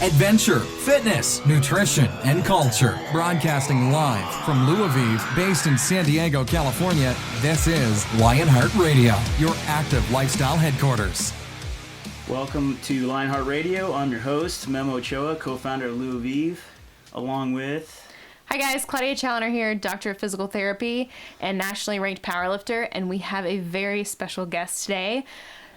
Adventure, fitness, nutrition, and culture. Broadcasting live from Louisville, based in San Diego, California, this is Lionheart Radio, your active lifestyle headquarters. Welcome to Lionheart Radio. I'm your host, Memo Ochoa, co-founder of Louisville, along with... Hi guys, Claudia Challoner here, Doctor of Physical Therapy and nationally ranked powerlifter, and we have a very special guest today,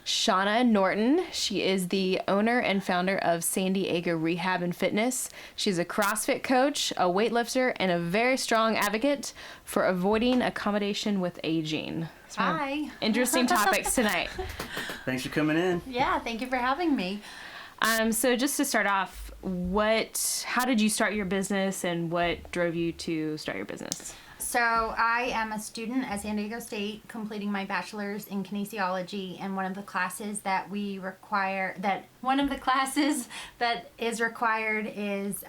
Shawna Norton. She is the owner and founder of San Diego Rehab and Fitness. She's a CrossFit coach, a weightlifter, and a very strong advocate for avoiding accommodation with aging. Hi. Interesting topics tonight. Thanks for coming in. Yeah, thank you for having me. So just to start off, how did you start your business and what drove you to start your business? So I am a student at San Diego State completing my bachelor's in kinesiology, and one of the classes that is required is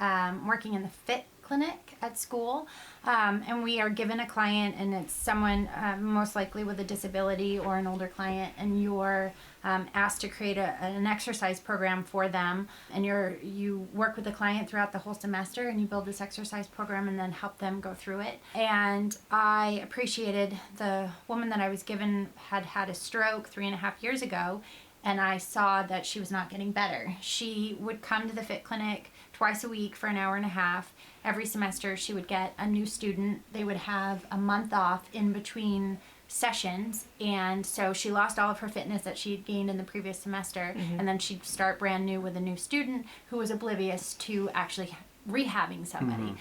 working in the fit clinic at school. And we are given a client, and it's someone most likely with a disability or an older client, and you're asked to create an exercise program for them, and you work with the client throughout the whole semester, and you build this exercise program and then help them go through it. And I appreciated the woman that I was given had a stroke 3.5 years ago, and I saw that she was not getting better. She would come to the fit clinic twice a week for an hour and a half. Every semester she would get a new student. They would have a month off in between sessions, and so she lost all of her fitness that she had gained in the previous semester, and then she'd start brand new with a new student who was oblivious to actually rehabbing somebody.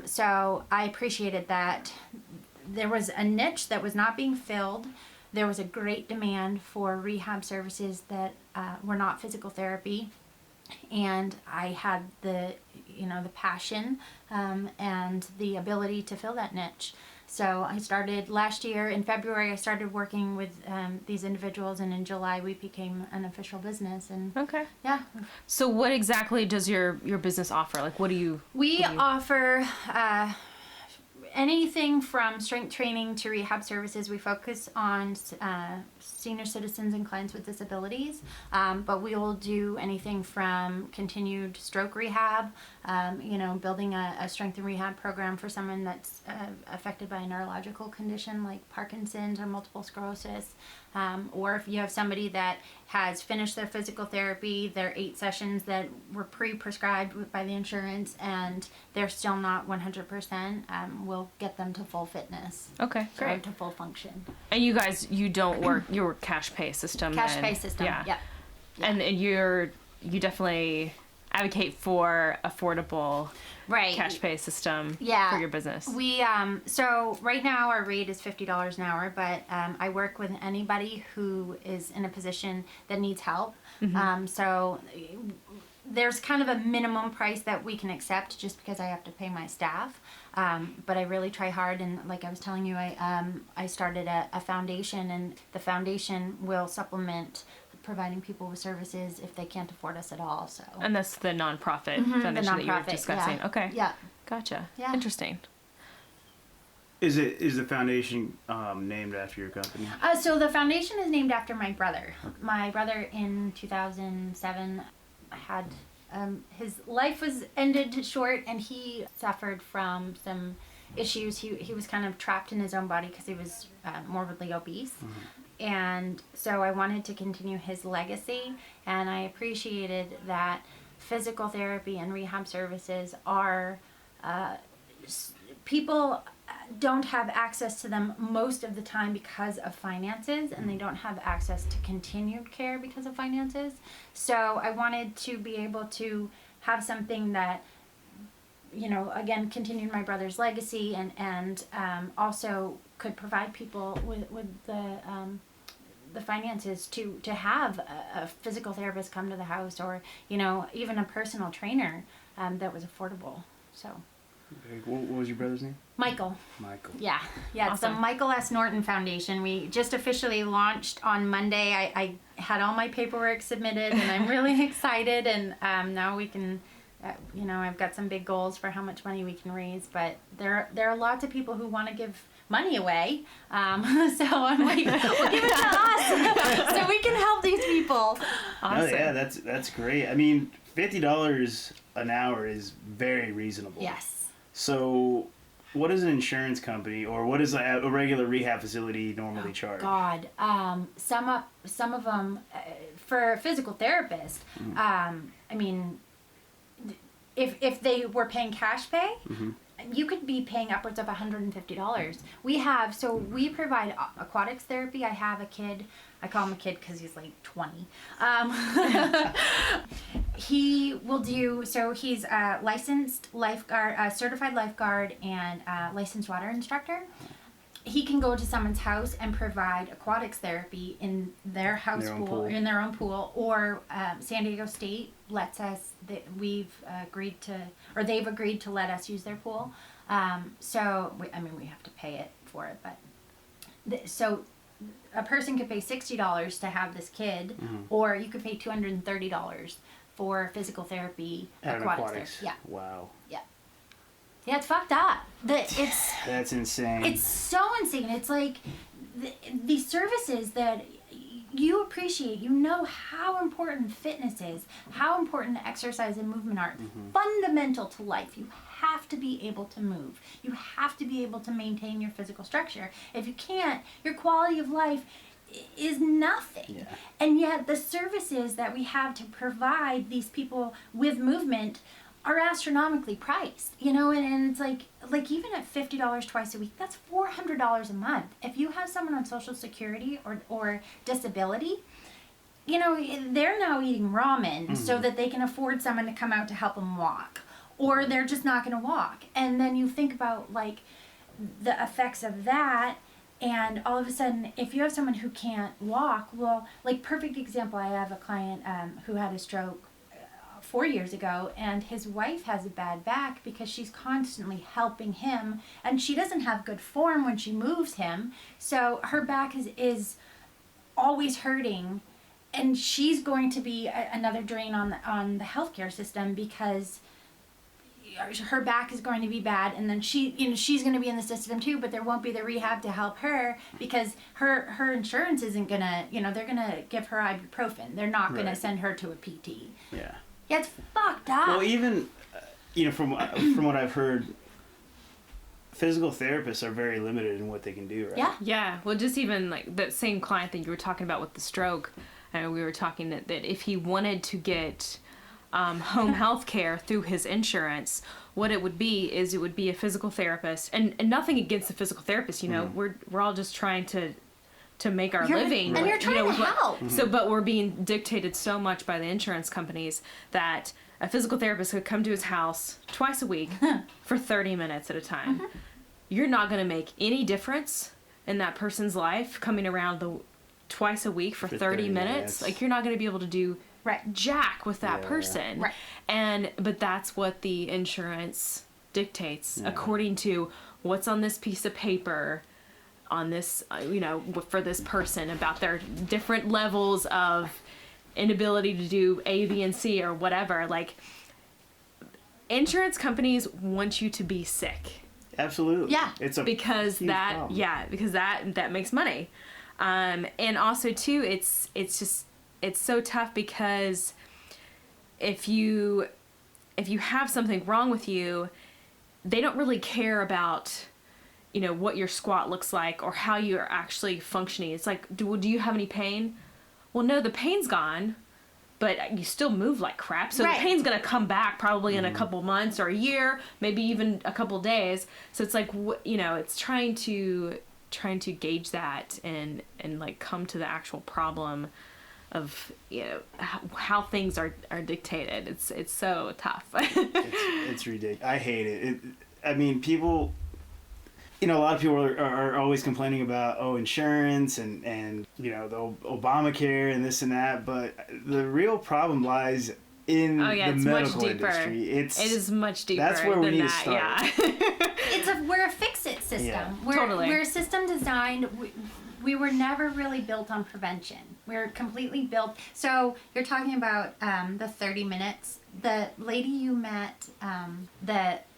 So I appreciated that there was a niche that was not being filled. There was a great demand for rehab services that were not physical therapy, and I had the passion and the ability to fill that niche. So I started last year in February. I started working with these individuals, and in July we became an official business. And okay, yeah. So what exactly does your business offer? Like, what do you? We offer anything from strength training to rehab services. We focus on senior citizens and clients with disabilities, but we will do anything from continued stroke rehab, building a strength and rehab program for someone that's affected by a neurological condition like Parkinson's or multiple sclerosis, or if you have somebody that has finished their physical therapy, their 8 sessions that were pre-prescribed by the insurance, and they're still not 100%, we'll get them to full fitness. Okay, great. To full function. And you guys, you don't work, you're cash pay system. Cash pay system, yeah. And you definitely advocate for affordable cash pay system for your business. We so right now our rate is $50 an hour, but I work with anybody who is in a position that needs help. So there's kind of a minimum price that we can accept just because I have to pay my staff. But I really try hard, and like I was telling you, I started a foundation, and the foundation will supplement providing people with services if they can't afford us at all. So. And that's the nonprofit foundation that you were discussing. Yeah. Okay. Yeah. Gotcha. Yeah. Interesting. Is the foundation named after your company? So the foundation is named after my brother. Okay. My brother in 2007 had his life was ended short, and he suffered from some issues. He was kind of trapped in his own body because he was morbidly obese. And so I wanted to continue his legacy, and I appreciated that physical therapy and rehab services are, people don't have access to them most of the time because of finances, and they don't have access to continued care because of finances. So I wanted to be able to have something that, again, continued my brother's legacy, and also could provide people with the finances to have a physical therapist come to the house, or even a personal trainer that was affordable. So. Okay. What was your brother's name? Michael. Yeah. Awesome. It's the Michael S. Norton Foundation. We just officially launched on Monday. I had all my paperwork submitted, and I'm really excited. And now we can, I've got some big goals for how much money we can raise. But there are lots of people who want to give money away. So I'm like, well, give it to us so we can help these people. Awesome. Oh yeah, that's great. I mean, $50 an hour is very reasonable. Yes. So, what does an insurance company or what does a regular rehab facility normally charge? God, some of them for a physical therapist. I mean, if they were paying cash pay, you could be paying upwards of $150. We provide aquatics therapy. I have a kid. I call him a kid because he's like 20. He will do, so he's a licensed lifeguard, a certified lifeguard, and a licensed water instructor. He can go to someone's house and provide aquatics therapy in their house pool, in their own pool, or San Diego State lets us, they've agreed to let us use their pool. We have to pay it for it, but so a person could pay $60 to have this kid, or you could pay $230 for physical therapy, aquatics. Yeah. Wow. Yeah. Yeah, it's fucked up. That's insane. It's so insane. It's like these services that you appreciate, you know how important fitness is, how important exercise and movement are. It's fundamental to life. You have to be able to move. You have to be able to maintain your physical structure. If you can't, your quality of life is nothing. Yeah. And yet the services that we have to provide these people with movement are astronomically priced, and it's like even at $50 twice a week, that's $400 a month. If you have someone on Social Security or disability, they're now eating ramen so that they can afford someone to come out to help them walk, or they're just not going to walk. And then you think about like the effects of that, and all of a sudden, if you have someone who can't walk, well, like perfect example, I have a client who had a stroke 4 years ago, and his wife has a bad back because she's constantly helping him, and she doesn't have good form when she moves him, so her back is always hurting, and she's going to be another drain on the healthcare system because her back is going to be bad, and then she's going to be in the system too, but there won't be the rehab to help her because her insurance isn't gonna, they're gonna give her ibuprofen. They're not gonna send her to a PT. Yeah. Yeah, it's fucked up. Well, even, from what I've heard, physical therapists are very limited in what they can do, right? Yeah. Yeah. Well, just even like that same client that you were talking about with the stroke, we were talking that if he wanted to get home health care through his insurance, what it would be a physical therapist, and nothing against the physical therapist, we're all just trying to make our living, and you're trying to help. So, but we're being dictated so much by the insurance companies that a physical therapist could come to his house twice a week for 30 minutes at a time. You're not going to make any difference in that person's life coming around twice a week for 30 minutes. Like, you're not going to be able to do jack with that person. Right. But that's what the insurance dictates according to what's on this piece of paper on this, for this person about their different levels of inability to do A, B, and C or whatever. Like, insurance companies want you to be sick. Absolutely. Yeah. It's because that problem. because that makes money. And also too, it's so tough because if you have something wrong with you, they don't really care about what your squat looks like or how you're actually functioning. It's like, do you have any pain? Well, no, the pain's gone, but you still move like crap. So the pain's going to come back probably in a couple months or a year, maybe even a couple days. So it's like, it's trying to gauge that and like come to the actual problem of how things are dictated. It's so tough. it's ridiculous. I hate it. I mean, people. A lot of people are always complaining about insurance and the Obamacare and this and that, but the real problem lies in the medical industry. It is much deeper. That's where we need to start. Yeah. We're a fix-it system. Yeah. We're a system designed. We were never really built on prevention. We're completely built. So you're talking about the 30 minutes. The lady you met,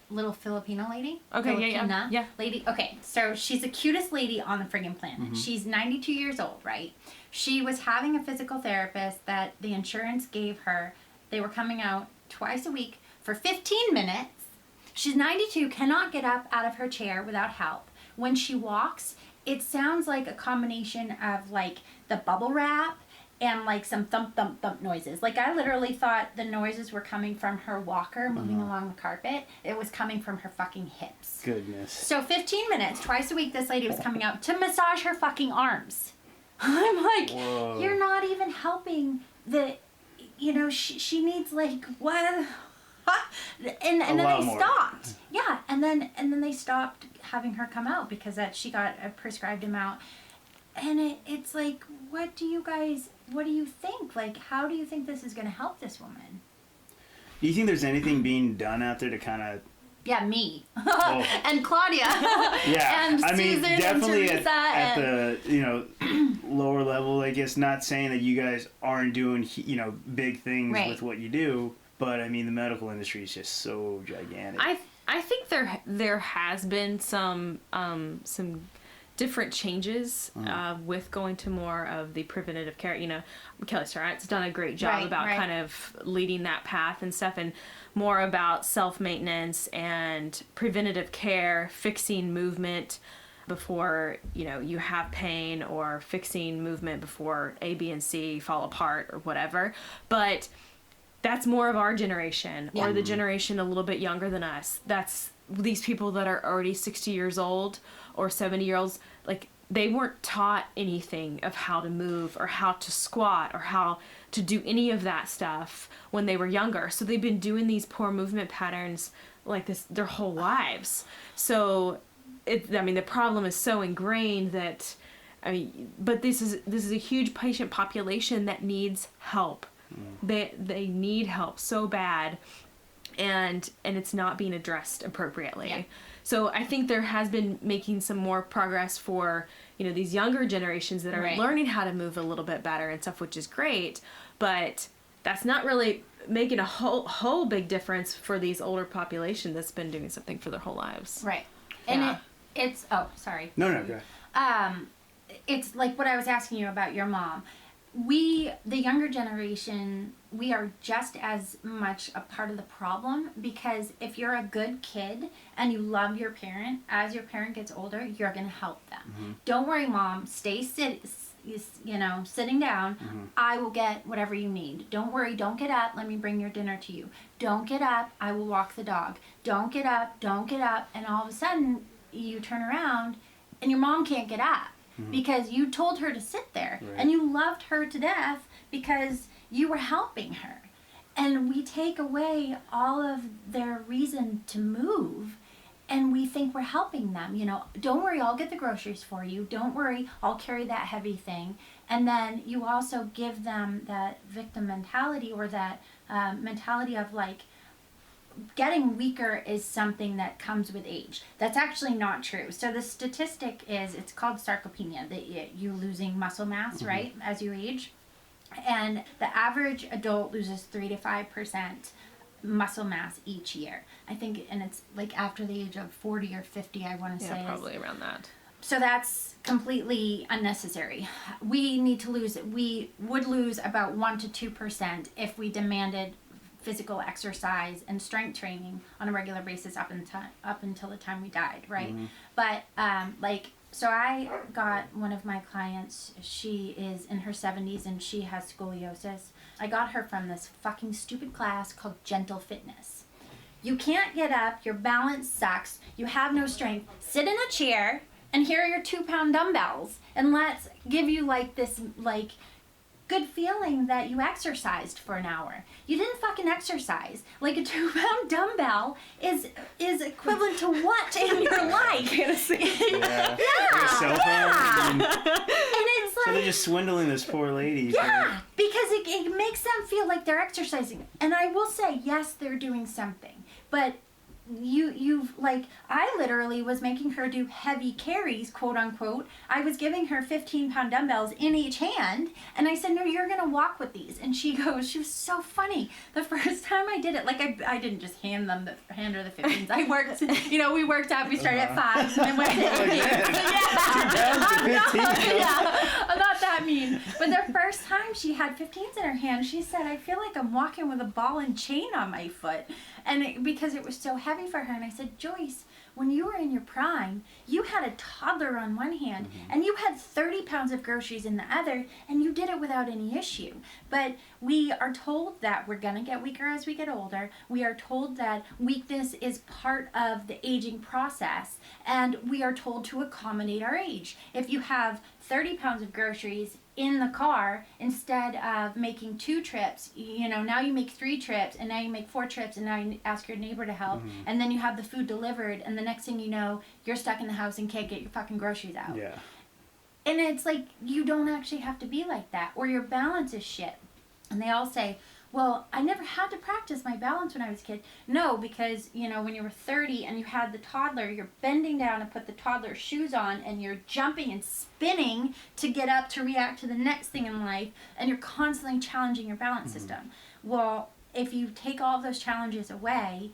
little Filipino lady. Okay, yeah. Lady. Okay, so she's the cutest lady on the friggin' planet. She's 92 years old, right? She was having a physical therapist that the insurance gave her. They were coming out twice a week for 15 minutes. She's 92, cannot get up out of her chair without help. When she walks, it sounds like a combination of like the bubble wrap and like some thump thump thump noises. Like I literally thought the noises were coming from her walker moving along the carpet. It was coming from her fucking hips. Goodness. So 15 minutes, twice a week, this lady was coming out to massage her fucking arms. I'm like, Whoa. You're not even helping the, she needs like, what? And then they stopped. Yeah, and then they stopped having her come out because she got a prescribed amount. And it's like, what do you think? Like, how do you think this is going to help this woman? Do you think there's anything being done out there to kind of... Yeah, me. Oh. And Claudia. Yeah, And I mean, Susan definitely and Teresa at the, lower level, I guess, not saying that you guys aren't doing, big things Right. with what you do, but, I mean, the medical industry is just so gigantic. I think there has been some different changes with going to more of the preventative care. Kelly Surratt's done a great job about kind of leading that path and stuff, and more about self-maintenance and preventative care, fixing movement before you have pain, or fixing movement before A, B, and C fall apart or whatever. But that's more of our generation, or the generation a little bit younger than us. That's these people that are already 60 years old or 70-year-olds. Like, they weren't taught anything of how to move or how to squat or how to do any of that stuff when they were younger. So they've been doing these poor movement patterns like this their whole lives. So the problem is so ingrained that, but this is a huge patient population that needs help. They need help so bad, and it's not being addressed appropriately. Yeah. So I think there has been making some more progress for these younger generations that are learning how to move a little bit better and stuff, which is great, but that's not really making a whole big difference for these older population that's been doing something for their whole lives. Right. And it's sorry. No, go ahead. It's like what I was asking you about your mom. We, the younger generation, we are just as much a part of the problem, because if you're a good kid and you love your parent, as your parent gets older, you're going to help them. Mm-hmm. Don't worry, Mom. Stay sitting down. Mm-hmm. I will get whatever you need. Don't worry. Don't get up. Let me bring your dinner to you. Don't get up. I will walk the dog. Don't get up. Don't get up. And all of a sudden, you turn around and your mom can't get up. Mm-hmm. Because you told her to sit there, and you loved her to death because you were helping her. And we take away all of their reason to move, and we think we're helping them. Don't worry, I'll get the groceries for you. Don't worry, I'll carry that heavy thing. And then you also give them that victim mentality, or that mentality of like, getting weaker is something that comes with age. That's actually not true. So the statistic is, it's called sarcopenia, that you losing muscle mass, right, as you age. And the average adult loses 3 to 5% muscle mass each year. I think, and it's like after the age of 40 or 50, I want to say. Yeah, probably around that. So that's completely unnecessary. We would lose about 1 to 2% if we demanded physical exercise and strength training on a regular basis up until the time we died, right? Mm-hmm. But so I got one of my clients, she is in her 70s and she has scoliosis. I got her from this fucking stupid class called Gentle Fitness. You can't get up, your balance sucks, you have no strength. Sit in a chair, and here are your 2-pound dumbbells, and let's give you this good feeling that you exercised for an hour. You didn't fucking exercise. Like, a 2-pound dumbbell is equivalent to what in your life? Yeah. And it's like, so they're just swindling this poor lady. Yeah, because it makes them feel like they're exercising. And I will say, yes, they're doing something, but you've like, I literally was making her do heavy carries, quote unquote. I was giving her 15-pound dumbbells in each hand, and I said, no, you're gonna walk with these. And she was so funny. The first time I did it, like I didn't just hand her the 15s. I worked, we worked out. We started at 5 and then went to 8. I'm not that mean. But the first time she had 15s in her hand, she said, I feel like I'm walking with a ball and chain on my foot. And because it was so heavy for her. And I said, Joyce, when you were in your prime, you had a toddler on one hand and you had 30 pounds of groceries in the other, and you did it without any issue. But we are told that we're going to get weaker as we get older. We are told that weakness is part of the aging process, and we are told to accommodate our age. If you have 30 pounds of groceries in the car, instead of making 2 trips, now you make 3 trips, and now you make 4 trips, and now you ask your neighbor to help, and then you have the food delivered, and the next thing you know, you're stuck in the house and can't get your fucking groceries out. Yeah. And it's like, you don't actually have to be like that, or your balance is shit. And they all say, well, I never had to practice my balance when I was a kid. No, because, when you were 30 and you had the toddler, you're bending down to put the toddler's shoes on, and you're jumping and spinning to get up to react to the next thing in life, and you're constantly challenging your balance system. Well, if you take all of those challenges away,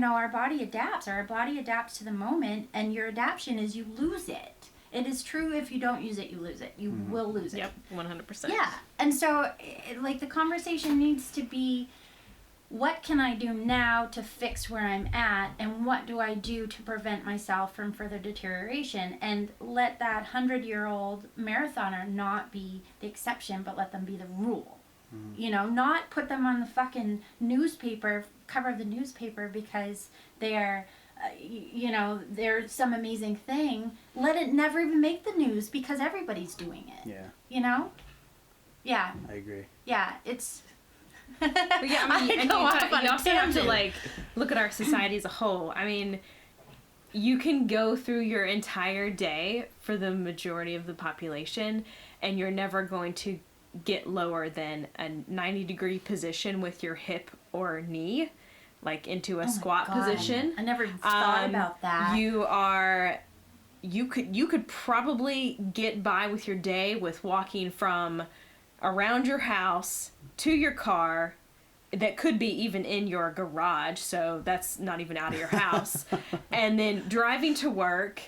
our body adapts. Our body adapts to the moment, and your adaptation is you lose it. It is true, if you don't use it, you lose it. You will lose it. Yep, 100%. Yeah. And so, the conversation needs to be, what can I do now to fix where I'm at, and what do I do to prevent myself from further deterioration? And let that 100-year-old marathoner not be the exception, but let them be the rule. Not put them on the fucking cover of the newspaper because they're they're some amazing thing. Let it never even make the news because everybody's doing it. Yeah. Yeah. I agree. Yeah, it's... But yeah, I mean, and you also have to, look at our society as a whole. I mean, you can go through your entire day for the majority of the population, and you're never going to get lower than a 90-degree position with your hip or knee, into a squat position. I never even thought about that. You could probably get by with your day with walking from around your house to your car. That could be even in your garage, so that's not even out of your house. And then driving to work,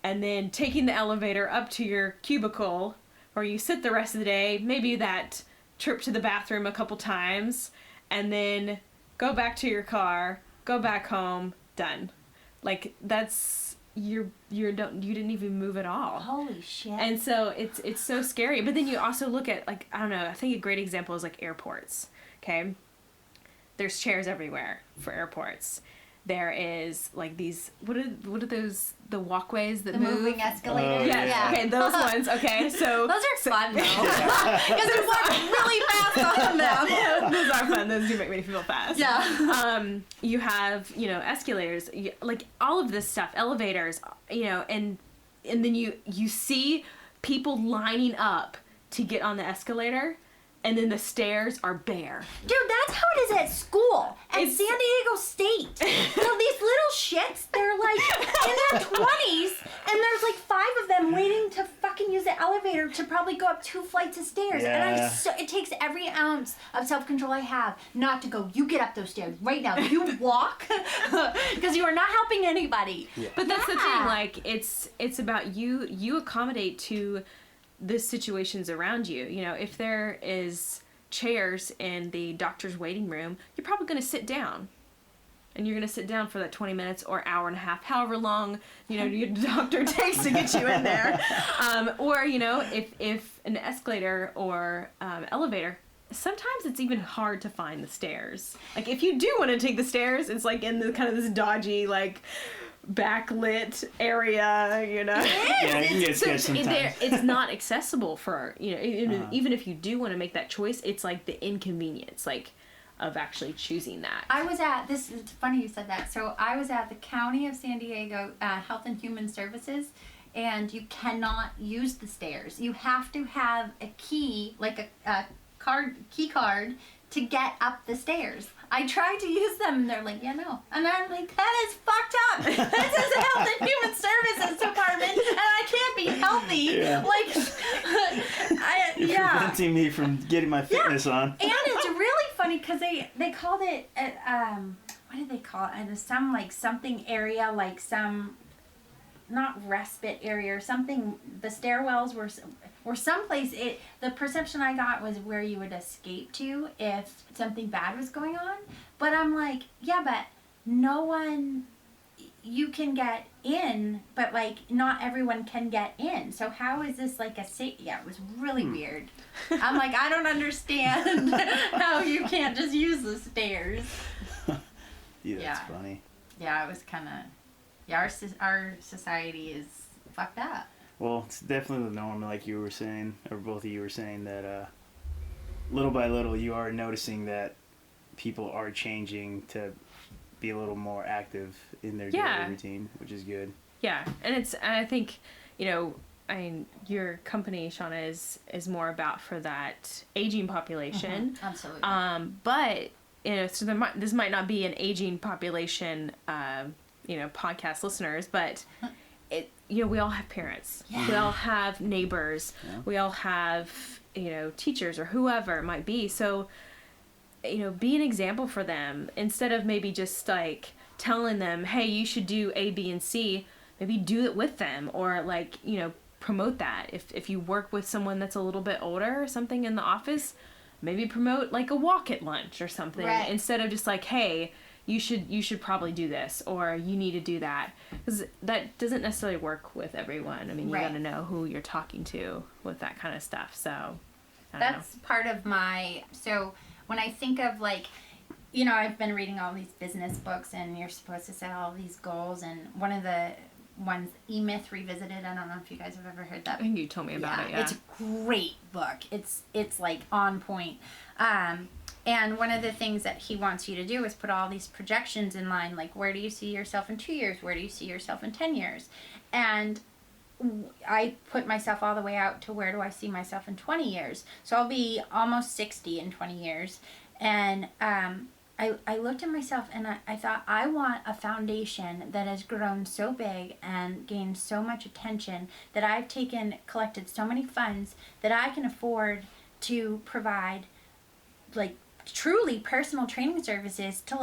and then taking the elevator up to your cubicle, where you sit the rest of the day, maybe that trip to the bathroom a couple times, and then go back to your car, go back home, done. That's you didn't even move at all. Holy shit. And so it's so scary. But then you also look at I don't know, I think a great example is airports. Okay? There's chairs everywhere for airports. There is these what are those, the walkways that move? Moving escalators. Yes. Yeah. Okay, those ones. Okay, so those are fun though. Because we walk really fast on them. Those are fun. Those do make me feel fast. Yeah. You have escalators, all of this stuff, elevators, and then you see people lining up to get on the escalator. And then the stairs are bare. Dude, that's how it is at school. At San Diego State. These little shits, they're in their 20s, and there's 5 of them waiting to fucking use the elevator to probably go up 2 flights of stairs. Yeah. And it takes every ounce of self-control I have not to go, you get up those stairs right now. You walk, because you are not helping anybody. Yeah. But that's the thing, it's about you accommodate to the situations around you. If there is chairs in the doctor's waiting room, you're probably going to sit down. And you're going to sit down for that 20 minutes or hour and a half, however long, your doctor takes to get you in there. Or, if an escalator or elevator, sometimes it's even hard to find the stairs. If you do want to take the stairs, it's in the kind of this dodgy, backlit area, Yeah, you can get sketched sometimes. It's not accessible for, even if you do want to make that choice, it's the inconvenience, of actually choosing that. It's funny you said that. So I was at the County of San Diego Health and Human Services, and you cannot use the stairs. You have to have a key, a key card, to get up the stairs. I tried to use them, and they're like, yeah, no. And I'm like, that is fucked up. This is the Health and Human Services Department, and I can't be healthy. Yeah. Like, You're preventing me from getting my fitness on. And it's really funny because they called it, what did they call it? It was some, like, something area, like some, not respite area or something. The stairwells were someplace. The perception I got was where you would escape to if something bad was going on. But I'm like, yeah, but no one, you can get in, but like not everyone can get in. So how is this like a safe? Yeah, it was really weird. I'm like, I don't understand how you can't just use the stairs. That's funny. Yeah, it was kind of. Yeah, our society is fucked up. Well, it's definitely the norm, like you were saying, or both of you were saying, that little by little you are noticing that people are changing to be a little more active in their daily routine, which is good. Yeah, and I think, your company, Shawna, is more about for that aging population. Mm-hmm. Absolutely. But, so this might not be an aging population, podcast listeners, but we all have parents. Yeah. We all have neighbors. Yeah. We all have, teachers or whoever it might be. So, be an example for them instead of maybe just like telling them, hey, you should do A, B, and C. Maybe do it with them or like, promote that. If you work with someone that's a little bit older or something in the office, maybe promote like a walk at lunch or something instead of just like, hey, you should probably do this or you need to do that, because that doesn't necessarily work with everyone. I mean, you got to know who you're talking to with that kind of stuff. So that's part of so when I think of like, I've been reading all these business books and you're supposed to set all these goals, and one of the ones, E-Myth Revisited, I don't know if you guys have ever heard that. I think you told me about it. Yeah, it's a great book. It's like on point. And one of the things that he wants you to do is put all these projections in line, like where do you see yourself in 2 years? Where do you see yourself in 10 years? And I put myself all the way out to where do I see myself in 20 years? So I'll be almost 60 in 20 years. And I looked at myself and I thought, I want a foundation that has grown so big and gained so much attention that I've collected so many funds that I can afford to provide like truly personal training services to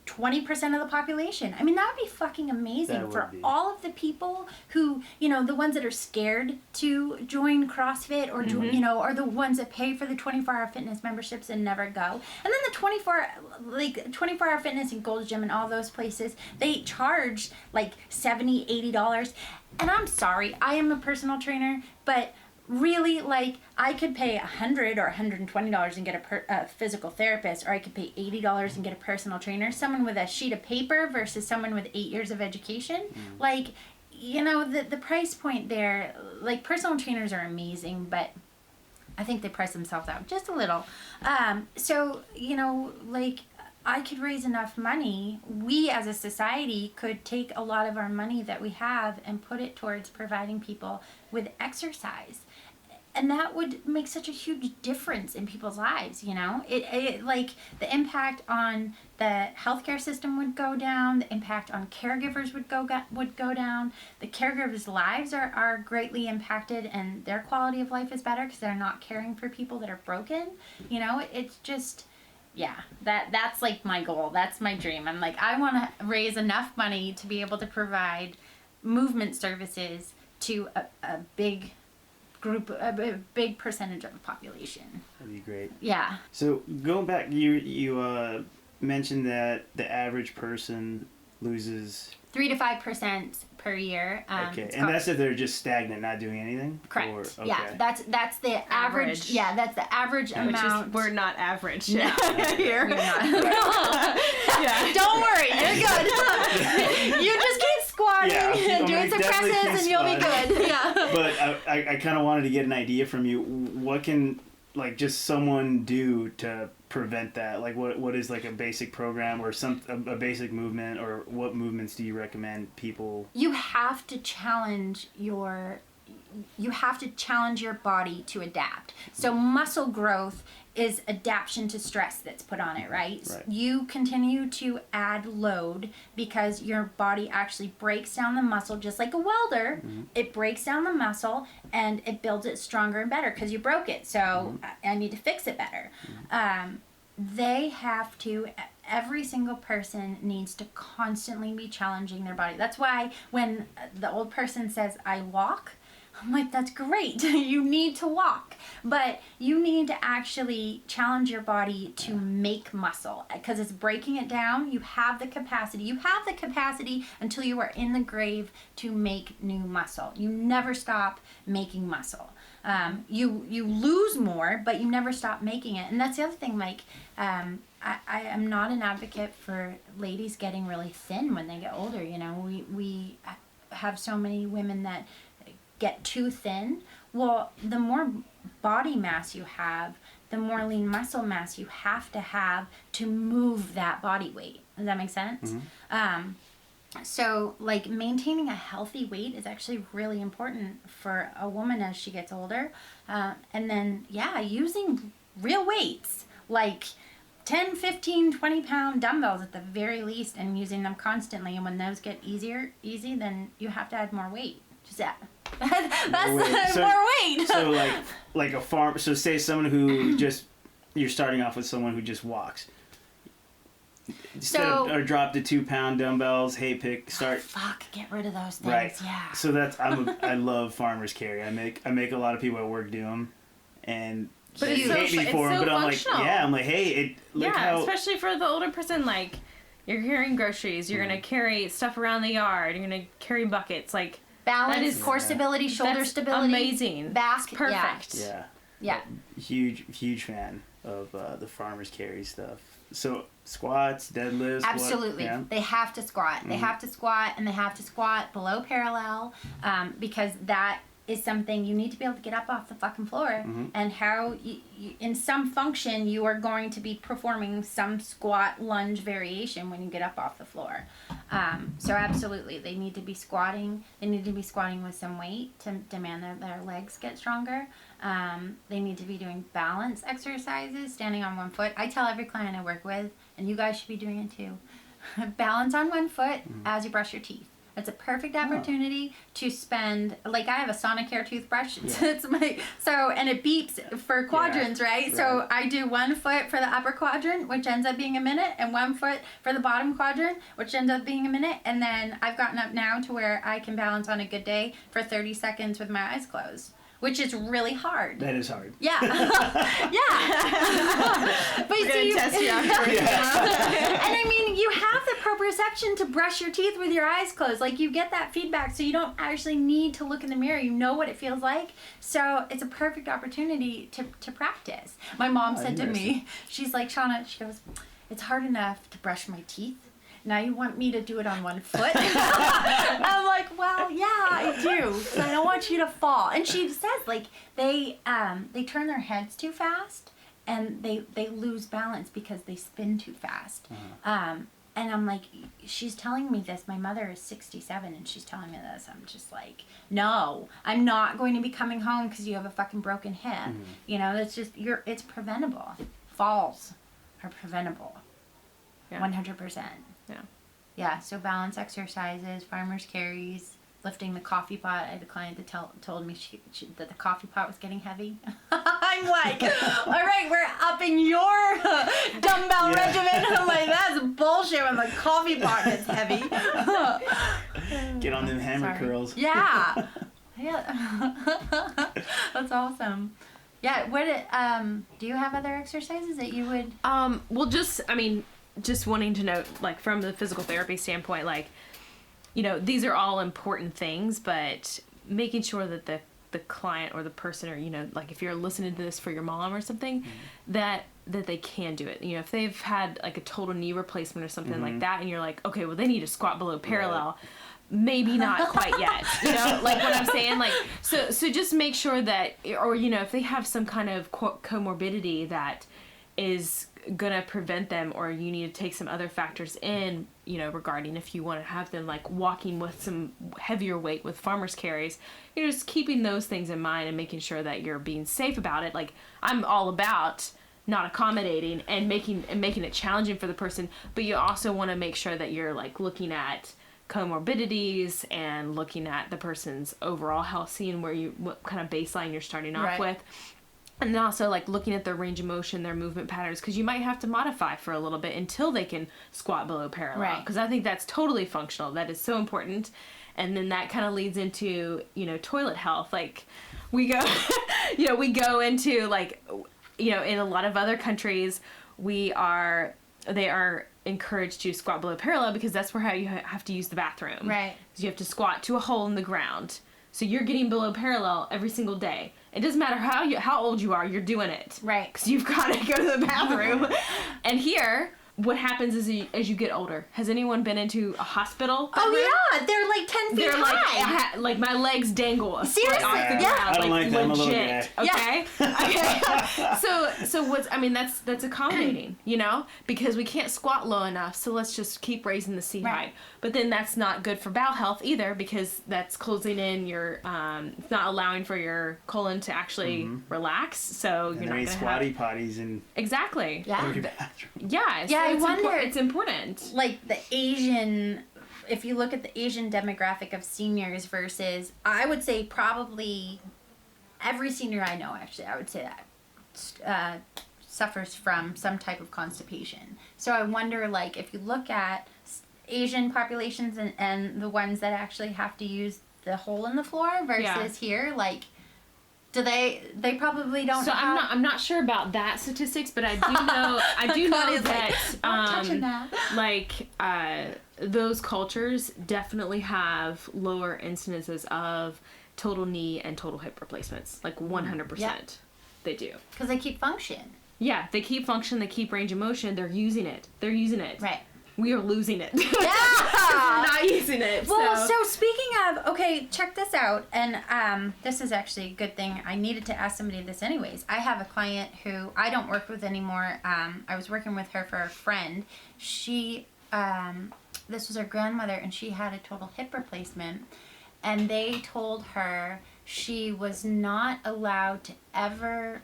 20% of the population. I mean, that would be fucking amazing for all of the people who, the ones that are scared to join CrossFit or, or the ones that pay for the 24-hour fitness memberships and never go. And then the 24-hour fitness and Gold's Gym and all those places, they charge like $70, $80. And I'm sorry, I am a personal trainer, but really, like, I could pay $100 or $120 and get a physical therapist, or I could pay $80 and get a personal trainer. Someone with a sheet of paper versus someone with 8 years of education. Like, the price point there, like, personal trainers are amazing, but I think they price themselves out just a little. So, like, I could raise enough money. We as a society could take a lot of our money that we have and put it towards providing people with exercise. And that would make such a huge difference in people's lives, It like the impact on the healthcare system would go down. The impact on caregivers would go down. The caregivers' lives are greatly impacted, and their quality of life is better because they're not caring for people that are broken. It's just, that's like my goal. That's my dream. I'm like, I want to raise enough money to be able to provide movement services to a big group, a big percentage of the population. That'd be great. Yeah. So going back, you mentioned that the average person loses 3 to 5% per year. Okay, and that's if they're just stagnant, not doing anything? Correct. Or, okay. Yeah, that's the average. Yeah, that's the average amount. We're not average no. here. We're not. Yeah. Don't worry, you're good. You just keep squatting and doing some presses and you'll be good. Yeah. But I kind of wanted to get an idea from you. What can, like, just someone do to prevent that? Like, what is like a basic program or a basic movement, or what movements do you recommend people? You have to challenge you have to challenge your body to adapt. So muscle growth is adaptation to stress that's put on it, right? Right. You continue to add load because your body actually breaks down the muscle just like a welder. It breaks down the muscle and it builds it stronger and better because you broke it. So I need to fix it better. They have to, every single person needs to constantly be challenging their body. That's why when the old person says, I walk, I'm like, that's great. You need to walk. But you need to actually challenge your body to make muscle because it's breaking it down. You have the capacity. You have the capacity until you are in the grave to make new muscle. You never stop making muscle. You lose more, but you never stop making it. And that's the other thing, like, I am not an advocate for ladies getting really thin when they get older. You know, we have so many women that get too thin. Well, the more body mass you have, the more lean muscle mass you have to move that body weight. Does that make sense? So, like, maintaining a healthy weight is actually really important for a woman as she gets older. And then, using real weights, like 10, 15, 20-pound dumbbells at the very least, and using them constantly. And when those get easy, then you have to add more weight. Just that. That's more weight. So, like a farm. So, say someone who you're starting off with someone who just walks. Or drop the 2-pound dumbbells. Hey, start. Get rid of those things. Right. Yeah. So I love farmer's carry. I make a lot of people at work do them, and But they it's hate me for them. But I'm like, hey, especially for the older person, like, you're carrying groceries, you're gonna carry stuff around the yard, you're gonna carry buckets, like, balance, core stability, shoulder stability. Amazing. Back. Perfect. Yeah. Huge fan of the farmer's carry stuff. So squats, deadlifts. Absolutely. They have to squat. They have to squat, and they have to squat below parallel, because that is something you need to be able to get up off the fucking floor. And how you, in some function, you are going to be performing some squat lunge variation when you get up off the floor. So absolutely, they need to be squatting. They need to be squatting with some weight to demand that their legs get stronger. They need to be doing balance exercises, standing on one foot. I tell every client I work with, and you guys should be doing it too, balance on one foot as you brush your teeth. It's a perfect opportunity to spend, like, I have a Sonicare toothbrush. It's and it beeps for quadrants, right? So I do 1 foot for the upper quadrant, which ends up being a minute, and 1 foot for the bottom quadrant, which ends up being a minute. And then I've gotten up now to where I can balance on a good day for 30 seconds with my eyes closed, which is really hard. That is hard. Yeah. But We're gonna test you afterwards. And I mean, you have the proprioception to brush your teeth with your eyes closed. Like, you get that feedback, so you don't actually need to look in the mirror. You know what it feels like. So it's a perfect opportunity to practice. My mom said to me, she's like, Shawna, she goes, it's hard enough to brush my teeth. Now you want me to do it on 1 foot? I'm like, well, yeah, I do. So I don't want you to fall. And she says, like, they turn their heads too fast, and they lose balance because they spin too fast. And I'm like, she's telling me this. My mother is 67, and she's telling me this. I'm just like, no, I'm not going to be coming home because you have a fucking broken hip. You know, it's just, it's preventable. Falls are preventable. 100%. Yeah, so balance exercises, farmer's carries, lifting the coffee pot. I had a client that told me that the coffee pot was getting heavy. I'm like, all right, we're upping your dumbbell regimen. I'm like, that's bullshit when the coffee pot gets heavy. Get on them hammer curls. Yeah. That's awesome. Yeah, do you have other exercises that you would... Well, just wanting to know, like, from the physical therapy standpoint, like, you know, these are all important things, but making sure that the client or the person, or, you know, like, if you're listening to this for your mom or something, that they can do it. You know, if they've had, like, a total knee replacement or something like that, and you're like, okay, well, they need to squat below parallel. Maybe not quite yet, you know, like what I'm saying, like, so just make sure that, or, you know, if they have some kind of comorbidity that is gonna prevent them, or you need to take some other factors in, you know, regarding if you want to have them, like, walking with some heavier weight with farmer's carries, you're just keeping those things in mind and making sure that you're being safe about it. Like, I'm all about not accommodating and making it challenging for the person, but you also want to make sure that you're like looking at comorbidities and looking at the person's overall health, seeing what kind of baseline you're starting off with. And then also like looking at their range of motion, their movement patterns, because you might have to modify for a little bit until they can squat below parallel. Because I think that's totally functional. That is so important. And then that kind of leads into, toilet health. Like we go, we go into like, in a lot of other countries, they are encouraged to squat below parallel because that's where how you have to use the bathroom. Right. Because you have to squat to a hole in the ground. So you're getting below parallel every single day. It doesn't matter how old you are, you're doing it. Right. Because you've got to go to the bathroom. And here, what happens is as you get older, has anyone been into a hospital? Yeah, they're like 10 feet high. Like my legs dangle. Seriously, off the ground, I don't like that. I'm a little legit. guy. Okay. So that's accommodating, because we can't squat low enough. So let's just keep raising the seat height. But then that's not good for bowel health either, because that's closing in your, it's not allowing for your colon to actually relax. So and you're not going to squatty potties and exactly. Yeah. Yeah. Yeah. I wonder. It's important. Like the Asian, if you look at the Asian demographic of seniors versus, I would say probably every senior I know, actually, I would say that suffers from some type of constipation. So I wonder, like, if you look at Asian populations and the ones that actually have to use the hole in the floor versus here, like, do they probably don't. So I'm not sure about that statistics, but I do know that those cultures definitely have lower incidences of total knee and total hip replacements, like 100%. They do, because they keep function. Yeah, they keep function, they keep range of motion, they're using it. Right. We are losing it. Yeah! We're not using it. Well, so speaking of, okay, check this out. And this is actually a good thing. I needed to ask somebody this anyways. I have a client who I don't work with anymore. I was working with her for a friend. She, this was her grandmother, and she had a total hip replacement. And they told her she was not allowed to ever,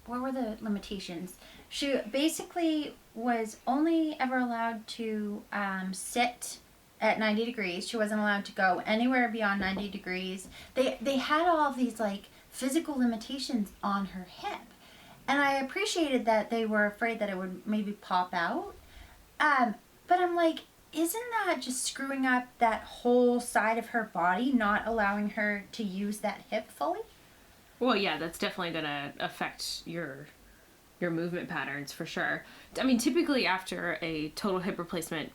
what were the limitations? She basically was only ever allowed to sit at 90 degrees. She wasn't allowed to go anywhere beyond 90 degrees. They had all of these like physical limitations on her hip. And I appreciated that they were afraid that it would maybe pop out. But I'm like, isn't that just screwing up that whole side of her body, not allowing her to use that hip fully? Well, yeah, that's definitely going to affect your movement patterns for sure. I mean, typically after a total hip replacement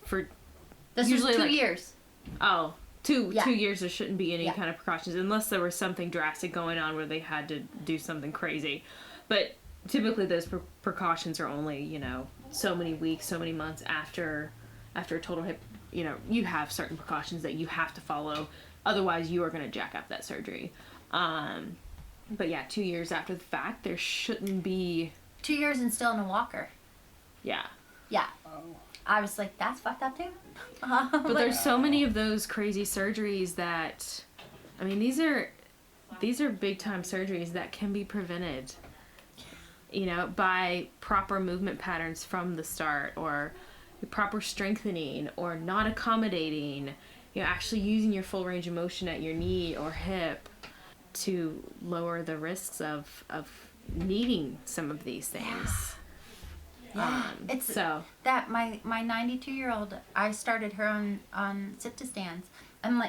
this usually was 2 years. Oh, 2 years there shouldn't be any kind of precautions unless there was something drastic going on where they had to do something crazy. But typically those precautions are only, so many weeks, so many months after a total hip, you have certain precautions that you have to follow. Otherwise you are going to jack up that surgery. But yeah, 2 years after the fact, there shouldn't be 2 years and still in a walker. Yeah. Yeah. I was like, that's fucked up too. But there's so many of those crazy surgeries that, I mean, these are big time surgeries that can be prevented, by proper movement patterns from the start, or proper strengthening, or not accommodating, actually using your full range of motion at your knee or hip to lower the risks of needing some of these things. It's so that my 92-year-old, I started her on sit-to-stands, and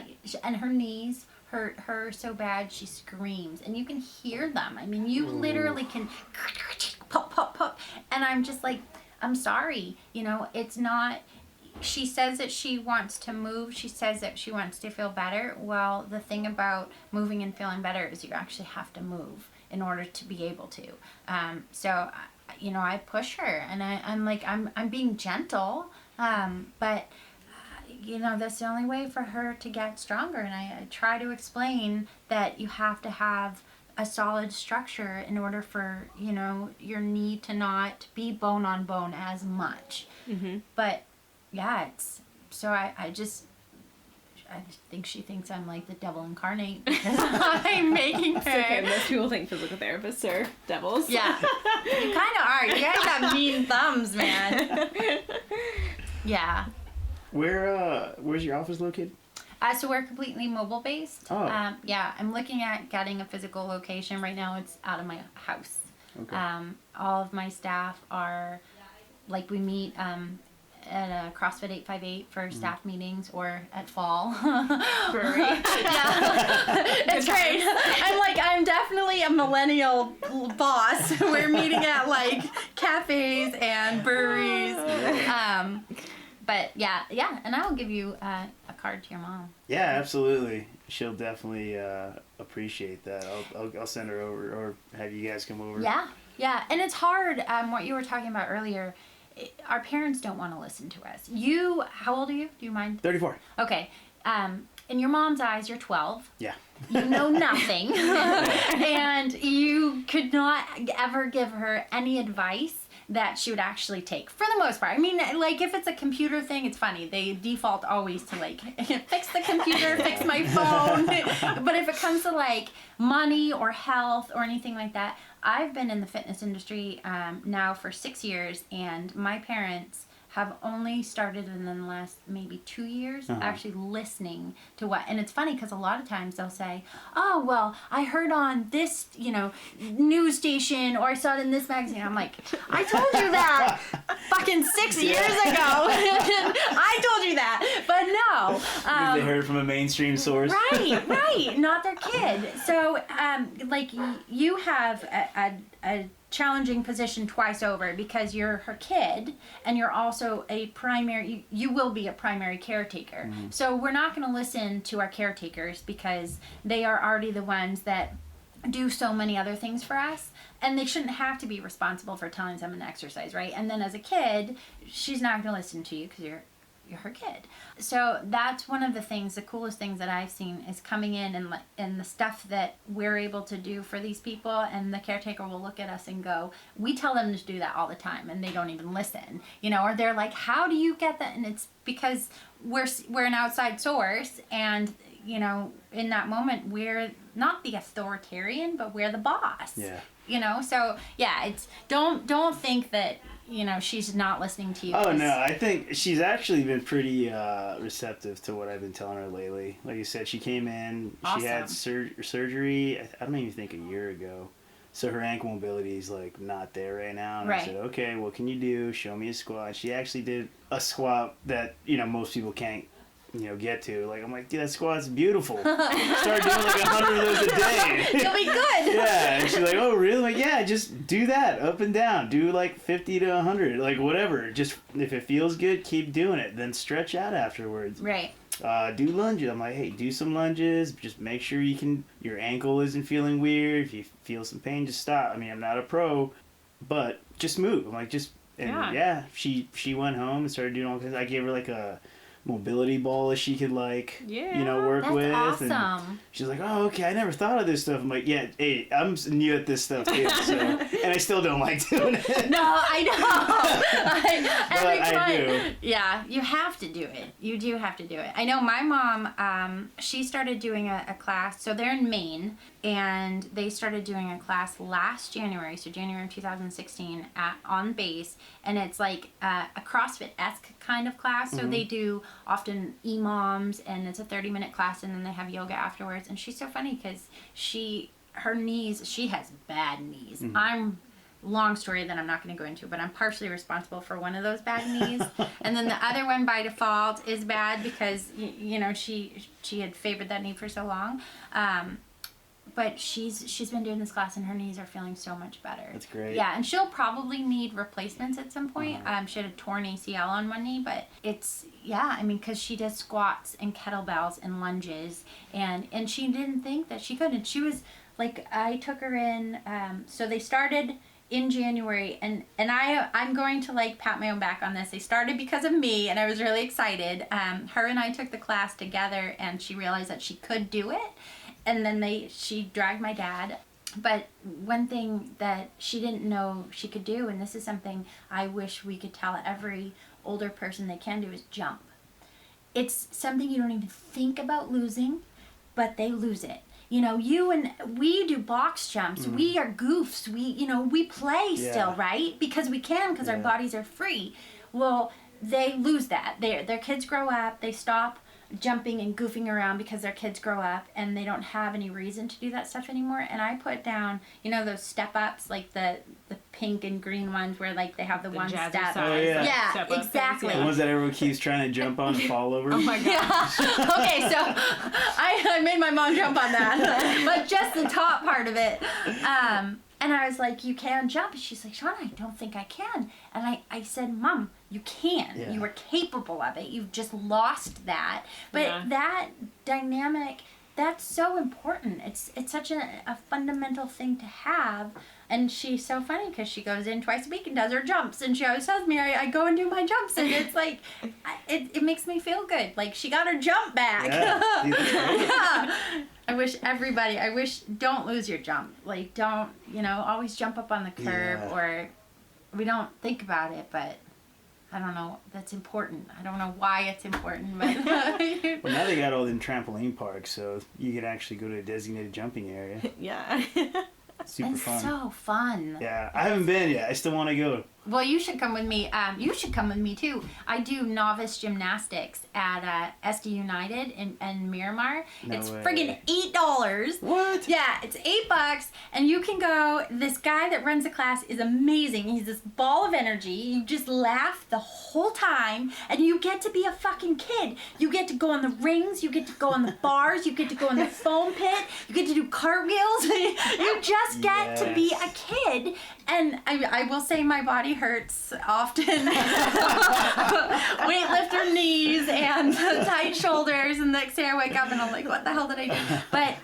and her knees hurt her so bad she screams, and you can hear them. I mean, you literally can pop pop pop, and I'm just like, I'm sorry, it's not. She says that she wants to move. She says that she wants to feel better. Well, the thing about moving and feeling better is you actually have to move in order to be able to. So, I push her, and I'm like, I'm being gentle, but, that's the only way for her to get stronger. And I try to explain that you have to have a solid structure in order for, your knee to not be bone on bone as much. Mm-hmm. But, yeah, so I I think she thinks I'm like the devil incarnate because I'm making her. It's okay. Most people think physical therapists are devils. Yeah, you kind of are. You guys have mean thumbs, man. Yeah. Where's your office located? So we're completely mobile based. Oh. Yeah, I'm looking at getting a physical location. Right now it's out of my house. Okay. All of my staff are, like, we meet at a CrossFit 858 for staff meetings, or at fall. Brewery. Yeah. It's great. I'm definitely a millennial boss. We're meeting at like cafes and breweries. But yeah, and I will give you a card to your mom. Yeah, absolutely. She'll definitely appreciate that. I'll send her over, or have you guys come over. Yeah, and it's hard. What you were talking about earlier. Our parents don't want to listen to us. How old are you? Do you mind? 34. Okay. In your mom's eyes, you're 12. Yeah. You know nothing. And you could not ever give her any advice that she would actually take, for the most part. I mean, like, if it's a computer thing, it's funny. They default always to, like, fix the computer, fix my phone. But if it comes to, like, money or health or anything like that, I've been in the fitness industry now for 6 years, and my parents have only started in the last maybe 2 years actually listening to what, and it's funny because a lot of times they'll say, oh, well, I heard on this, news station, or I saw it in this magazine. I'm like, I told you that fucking 6 years ago. I told you that, but no. They heard it from a mainstream source. Right, not their kid. So, you have a challenging position twice over, because you're her kid and you're also you will be a primary caretaker. So we're not going to listen to our caretakers, because they are already the ones that do so many other things for us, and they shouldn't have to be responsible for telling someone to exercise, right? And then as a kid, she's not going to listen to you because you're her kid. So that's one of the coolest things that I've seen is coming in and the stuff that we're able to do for these people, and the caretaker will look at us and go, we tell them to do that all the time, and they don't even listen, or they're like, how do you get that? And it's because we're an outside source, and in that moment we're not the authoritarian, but we're the boss. So yeah, it's don't think that she's not listening to you. Oh, no, I think she's actually been pretty receptive to what I've been telling her lately. Like you said, she came in, awesome. She had surgery, I don't even think a year ago. So her ankle mobility is, like, not there right now. And I said, okay, what can you do? Show me a squat. And she actually did a squat that, most people can't, get to. Like, I'm like, dude, that squat's beautiful. Start doing like 100 of those a day. You'll be good. Yeah. And she's like, oh, really? I'm like, yeah, just do that up and down. Do like 50 to 100, like whatever. Just if it feels good, keep doing it. Then stretch out afterwards. Right. Do lunges. I'm like, hey, do some lunges. Just make sure your ankle isn't feeling weird. If you feel some pain, just stop. I mean, I'm not a pro, but just move. I'm like, she went home and started doing all kinds. I gave her like a mobility ball that she could work that's with. Awesome. And she's like, oh, okay, I never thought of this stuff. I'm like, yeah, hey, I'm new at this stuff too, so, and I still don't like doing it. No, I know. Every time. I do. Yeah, you have to do it. You do have to do it. I know my mom, she started doing a class, so they're in Maine, and they started doing a class last January, so January of 2016, on base, and it's like a CrossFit-esque kind of class, so they do often EMOMs, and it's a 30-minute class, and then they have yoga afterwards. And she's so funny because she has bad knees. Long story that I'm not going to go into, but I'm partially responsible for one of those bad knees, and then the other one by default is bad because she had favored that knee for so long. But she's been doing this class, and her knees are feeling so much better. That's great. Yeah, and she'll probably need replacements at some point. She had a torn ACL on one knee, but because she does squats and kettlebells and lunges, and she didn't think that she could. And she was like, I took her in, so they started in January, and I'm going to like pat my own back on this. They started because of me, and I was really excited. Her and I took the class together, and she realized that she could do it. And then she dragged my dad. But one thing that she didn't know she could do, and this is something I wish we could tell every older person they can do, is jump. it's something you don't even think about losing, but they lose it. You know, we do box jumps. We are goofs. We play still, right? Because we can, because our bodies are free. Well, they lose that. Their kids grow up. They stop jumping and goofing around because their kids grow up and they don't have any reason to do that stuff anymore. And I put down, those step ups, like the pink and green ones where like they have the one step. Oh, yeah. Yeah, exactly. The ones that everyone keeps trying to jump on and fall over. Oh my god. Yeah. Okay, so I made my mom jump on that, but just the top part of it. And I was like, you can jump. She's like, Shawna, I don't think I can. And I said, Mom, you can. Yeah. You are capable of it. You've just lost that. But that dynamic, that's so important. It's such a fundamental thing to have. And she's so funny because she goes in twice a week and does her jumps. And she always tells me, I go and do my jumps. And it's like, it makes me feel good. Like, she got her jump back. Yeah. Yeah. I wish, don't lose your jump. Like, don't, always jump up on the curb or we don't think about it, but I don't know. That's important. I don't know why it's important, but. Well, now they got all them trampoline parks, so you can actually go to a designated jumping area. Yeah. Super fun. It's so fun. Yeah, I haven't been yet. I still want to go. Well, you should come with me. You should come with me too. I do novice gymnastics at SD United in Miramar. No it's way. friggin' $8. What? Yeah, it's $8, and you can go. This guy that runs the class is amazing. He's this ball of energy. You just laugh the whole time, and you get to be a fucking kid. You get to go on the rings. You get to go on the bars. You get to go in the foam pit. You get to do cartwheels. You just get to be a kid. And I will say my body hurts often. Weightlifter knees and tight shoulders, and the next day I wake up and I'm like, what the hell did I do? But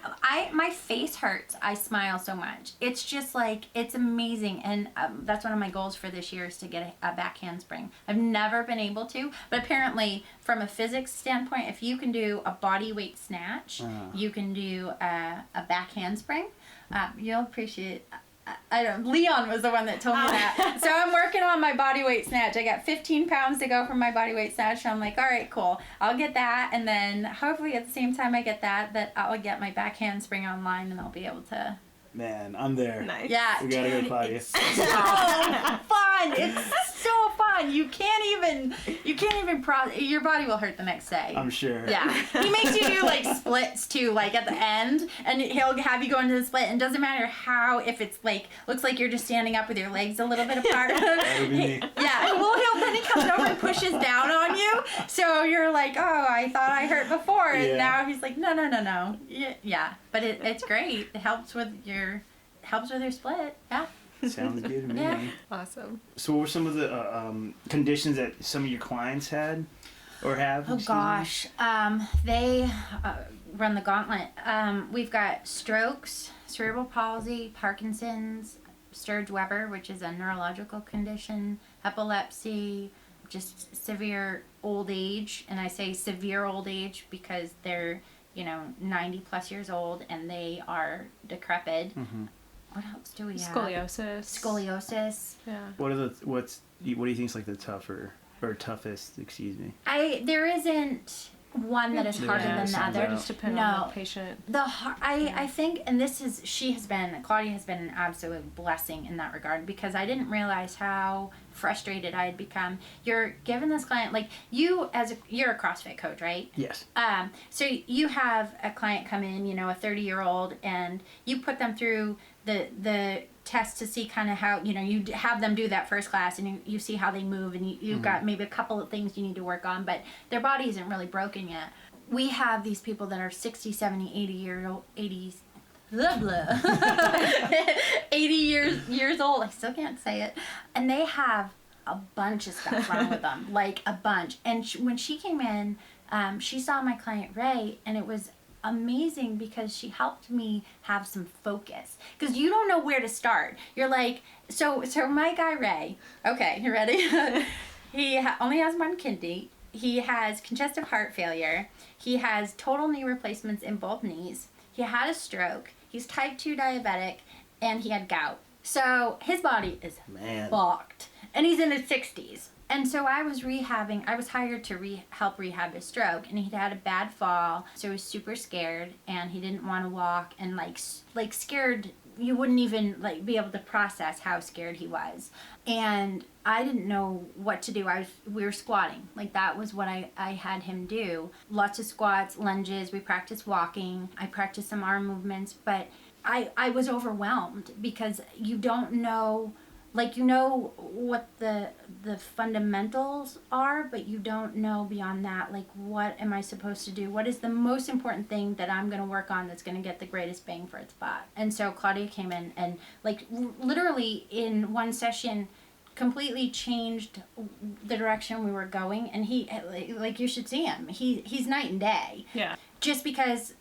my face hurts. I smile so much. It's just like, it's amazing. And that's one of my goals for this year is to get a back handspring. I've never been able to, but apparently from a physics standpoint, if you can do a body weight snatch, you can do a back handspring. You'll appreciate Leon was the one that told me that. So I'm working on my body weight snatch. I got 15 pounds to go for my body weight snatch. So I'm like, all right, cool. I'll get that. And then hopefully at the same time I get that I'll get my back handspring online and I'll be able to. Man, I'm there. Nice. Yeah. We gotta go, Claudia. So fun. It's so fun. You can't even your body will hurt the next day. I'm sure. Yeah. He makes you do like splits too, like at the end, and he'll have you go into the split, and it doesn't matter how, if it's like, looks like you're just standing up with your legs a little bit apart. That would be me. Yeah. Well, then he comes over and pushes down on you, so you're like, oh, I thought I hurt before, and now he's like, no. Yeah. But it's great. It helps with your split. Yeah. Sounds good to me. Yeah. Awesome. So what were some of the conditions that some of your clients had or have? Oh excuse gosh, they run the gauntlet. We've got strokes, cerebral palsy, Parkinson's, Sturge-Weber, which is a neurological condition, epilepsy, just severe old age. And I say severe old age because they're 90 plus years old and they are decrepit. Mm-hmm. What else do we have? Scoliosis. Yeah. What do you think is like the toughest, excuse me? There isn't one that is harder than the other. It just depends on the patient. I think, and Claudia has been an absolute blessing in that regard, because I didn't realize how frustrated I had become. You're giving this client, like, you're a CrossFit coach, right? Yes. So you have a client come in, a 30-year-old, and you put them through the test to see kind of how, you have them do that first class, and you see how they move, and you've got maybe a couple of things you need to work on, but their body isn't really broken yet. We have these people that are 60, 70, 80 years old. I still can't say it. And they have a bunch of stuff wrong with them, like a bunch. And when she came in, she saw my client Ray, and it was amazing because she helped me have some focus, because you don't know where to start. You're like, so my guy Ray, okay, you ready? He only has one kidney. He has congestive heart failure. He has total knee replacements in both knees. He had a stroke. He's type 2 diabetic, and he had gout. So his body is fucked, and he's in his 60s. And so I was hired to help rehab his stroke, and he'd had a bad fall, so he was super scared, and he didn't want to walk, and like scared, you wouldn't even like be able to process how scared he was. And I didn't know what to do. We were squatting. Like that was what I had him do. Lots of squats, lunges, we practiced walking, I practiced some arm movements, but I was overwhelmed because you don't know, like, you know what the fundamentals are, but you don't know beyond that, like, what am I supposed to do? What is the most important thing that I'm going to work on that's going to get the greatest bang for its buck? And so Claudia came in and, like, literally in one session completely changed the direction we were going. And he, like, you should see him. He's night and day. Yeah. Just because,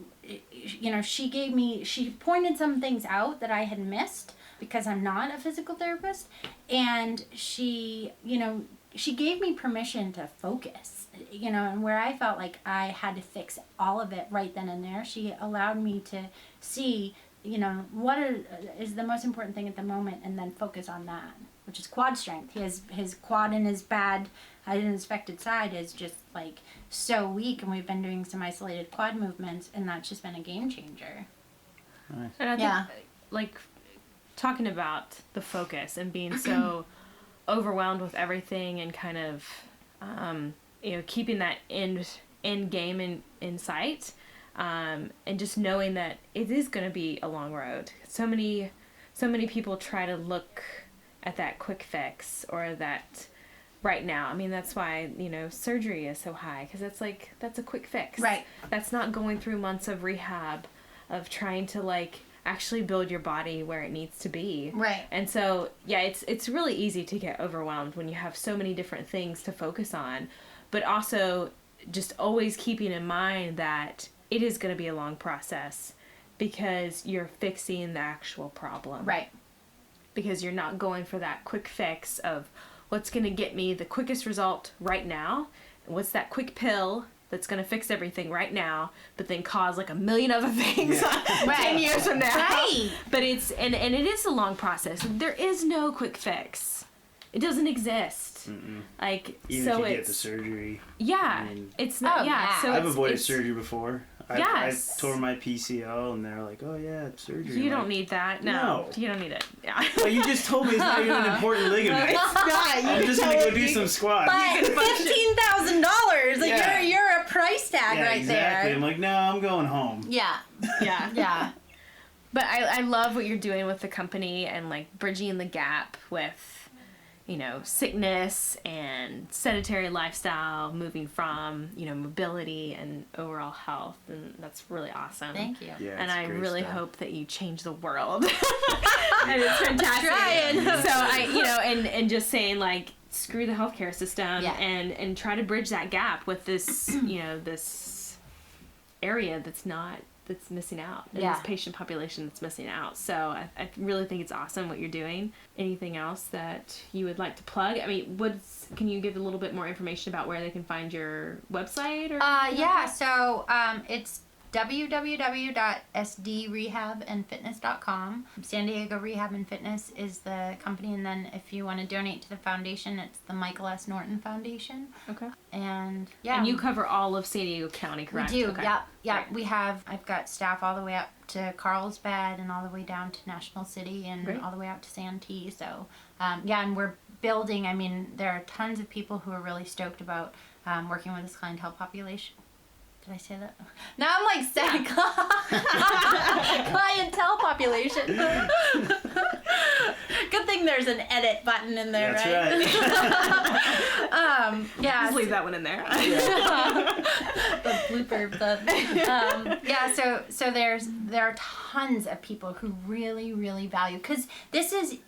you know, she pointed some things out that I had missed, because I'm not a physical therapist, and she gave me permission to focus, you know, and where I felt like I had to fix all of it right then and there, she allowed me to see, you know, what is the most important thing at the moment, and then focus on that, which is quad strength. His quad in his infected side is just like so weak, and we've been doing some isolated quad movements, and that's just been a game changer. Nice. And I think, like, talking about the focus and being so overwhelmed with everything and kind of, you know, keeping that end game in sight, and just knowing that it is going to be a long road. So many people try to look at that quick fix or that right now. I mean, that's why, you know, surgery is so high, because that's a quick fix. Right. That's not going through months of rehab, of trying to, like, actually build your body where it needs to be. Right. And so, yeah, it's really easy to get overwhelmed when you have so many different things to focus on, but also just always keeping in mind that it is going to be a long process, because you're fixing the actual problem. Right. Because you're not going for that quick fix of what's going to get me the quickest result right now, and what's that quick pill that's going to fix everything right now, but then cause like a million other things 10 years from now. Right. But it's, and it is a long process. There is no quick fix. It doesn't exist. Mm-mm. Like, Even so if you it's, get the surgery. yeah, I mean, it's not, so I've it's, avoided surgery before. I Yes. tore my PCL, and they're like, "Oh yeah, surgery." You I'm don't like, need that. No. You don't need it. Yeah. Well, you just told me it's not even an important ligament. It's not. I'm just gonna go do some squats. But $15,000, like Yeah. you're a price tag Yeah, right exactly. there. I'm like, no, I'm going home. Yeah. Yeah. Yeah. But I love what you're doing with the company and, like, bridging the gap with, you know, sickness and sedentary lifestyle, moving from, you know, mobility and overall health. And that's really awesome. Thank you. Yeah, And it's I great really stuff. hope that you change the world. And it's fantastic. Trying. So I, you know, and just saying, like, screw the healthcare system, Yeah. and try to bridge that gap with this, you know, this area that's missing out. And Yeah. this patient population that's missing out. So I really think it's awesome what you're doing. Anything else that you would like to plug? I mean, can you give a little bit more information about where they can find your website? Or Yeah, so it's www.sdrehabandfitness.com. San Diego Rehab and Fitness is the company, and then if you want to donate to the foundation, it's the Michael S. Norton Foundation. Okay. And yeah, And you cover all of San Diego County, we correct? do. Okay. Yep. Great. I've got staff all the way up to Carlsbad and all the way down to National City and Great. all the way out to Santee. So and we're building. I mean, there are tons of people who are really stoked about working with this clientele population. Did I say that? Now I'm like saying clientele population. Good thing there's an edit button in there, That's right? Yeah. Just leave that one in there. The blooper. So there are tons of people who really, really value, because this is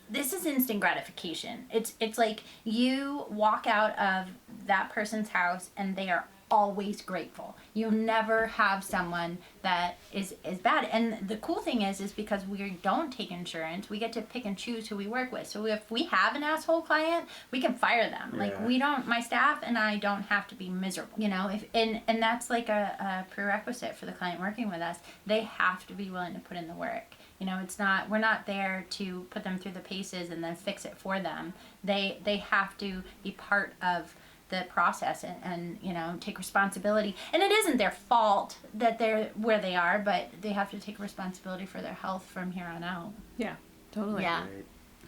instant gratification. It's like you walk out of that person's house and they are always grateful. You'll never have someone that is bad. And the cool thing is because we don't take insurance, we get to pick and choose who we work with. So if we have an asshole client, we can fire them. Yeah. Like, we don't, my staff and I don't have to be miserable, you know, and that's like a prerequisite for the client working with us. They have to be willing to put in the work. we're not there to put them through the paces and then fix it for them. They have to be part of the process and take responsibility. And it isn't their fault that they're where they are, but they have to take responsibility for their health from here on out. Yeah, totally. Yeah.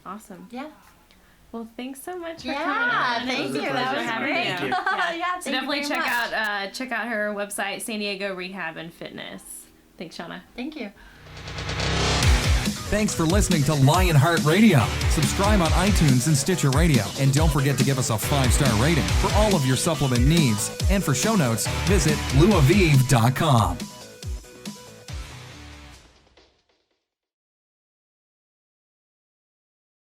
Awesome. Yeah. Well, thanks so much for Yeah, coming on. thank was a you. pleasure. That was Having great. you. Yeah, So thank definitely you very much. check out her website, San Diego Rehab and Fitness. Thanks, Shawna. Thank you. Thanks for listening to Lionheart Radio. Subscribe on iTunes and Stitcher Radio. And don't forget to give us a 5-star rating. For all of your supplement needs and for show notes, visit luavive.com.